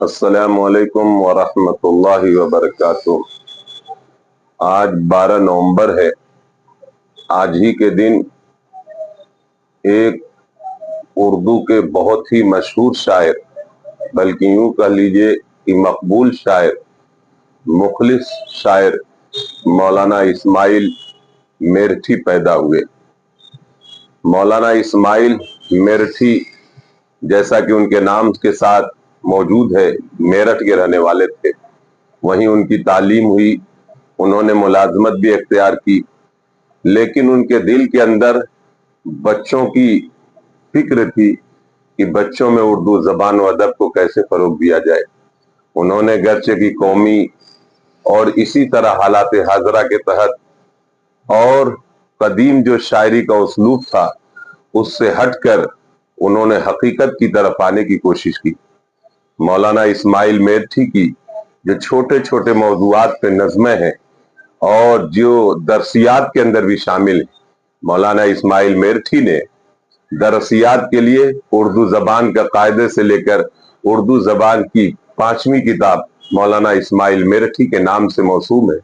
अस्सलामु अलैकुम वरहमतुल्लाहि वबरकातुह। आज 12 नवंबर है। आज ही के दिन एक उर्दू के बहुत ही मशहूर शायर, बल्कि यूं कह लीजिए कि मकबूल शायर, मुखलिस शायर मौलाना इस्माइल मेरठी पैदा हुए। मौलाना इस्माइल मेरठी, जैसा कि उनके नाम के साथ मौजूद है, मेरठ के रहने वाले थे। वहीं उनकी तालीम हुई, उन्होंने मुलाजमत भी इख्तियार की, लेकिन उनके दिल के अंदर बच्चों की फिक्र थी कि बच्चों में उर्दू जबान व अदब को कैसे फरोग दिया जाए। उन्होंने गर्चे की कौमी और इसी तरह हालात हाजरा के तहत और कदीम जो शायरी का उसलूब था उससे हटकर उन्होंने हकीकत की तरफ आने की कोशिश की। मौलाना इस्माइल मेरठी की जो छोटे छोटे मौजूआत पे नज़में हैं और जो दरसियात के अंदर भी शामिल है, मौलाना इस्माइल मेरठी ने दरसियात के लिए उर्दू जबान का कायदे से लेकर उर्दू जबान की 5वीं किताब मौलाना इस्माइल मेरठी के नाम से मौसूम है,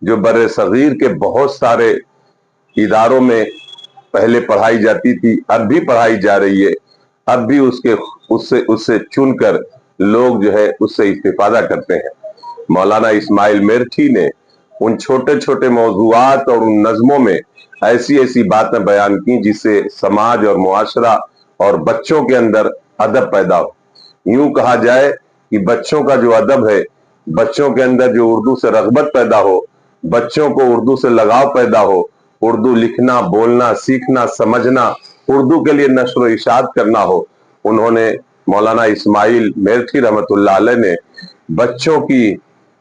जो बर्रे सगीर के बहुत सारे इदारों में पहले पढ़ाई जाती थी, अब भी पढ़ाई जा रही है। अब भी उससे उससे चुनकर लोग जो है उससे इस्तिफादा करते हैं। मौलाना इस्माइल मेरठी ने उन छोटे छोटे मौजूआत और उन नज़मों में ऐसी ऐसी बातें बयान की जिससे समाज और मुआशरा और बच्चों के अंदर अदब पैदा हो। यूं कहा जाए कि बच्चों का जो अदब है, बच्चों के अंदर जो उर्दू से रग़बत पैदा हो, बच्चों को उर्दू से लगाव पैदा हो, उर्दू लिखना, बोलना, सीखना, समझना, उर्दू के लिए नश्र व इशाअत करना हो, उन्होंने मौलाना इस्माइल मेरठी रहमतुल्लाह अलैह ने बच्चों की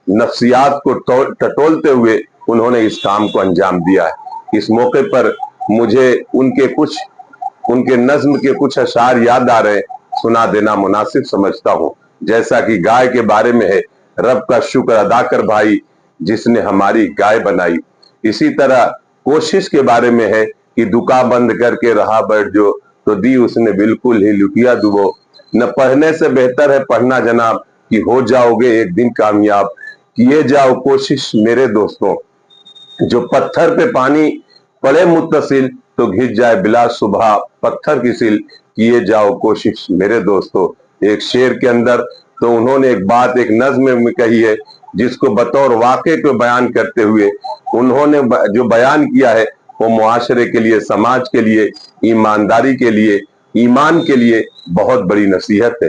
नफ्सियात को टटोलते हुए उन्होंने इस काम को अंजाम दिया है। इस मौके पर मुझे उनके नज्म के कुछ अशार याद आ रहे, सुना देना मुनासिब समझता हूँ। जैसा कि गाय के बारे में है, रब का शुक्र अदा कर भाई जिसने हमारी गाय बनाई। इसी तरह कोशिश के बारे में है कि दुका बंद करके रहा बैठ जो, तो दी उसने बिल्कुल ही लुटिया दुबो। न पढ़ने से बेहतर है पढ़ना जनाब, कि हो जाओगे एक दिन कामयाब। किए जाओ कोशिश मेरे दोस्तों, जो पत्थर पे पानी पड़े मुत्तसिल, तो घिस जाए बिला सुबह पत्थर की सिल। किए जाओ कोशिश मेरे दोस्तों। एक शेर के अंदर तो उन्होंने एक बात एक नज्म में कही है, जिसको बतौर वाक़े को बयान करते हुए उन्होंने जो बयान किया है वो मुआशरे के लिए, समाज के लिए, ईमानदारी के लिए, ईमान के लिए बहुत बड़ी नसीहत है।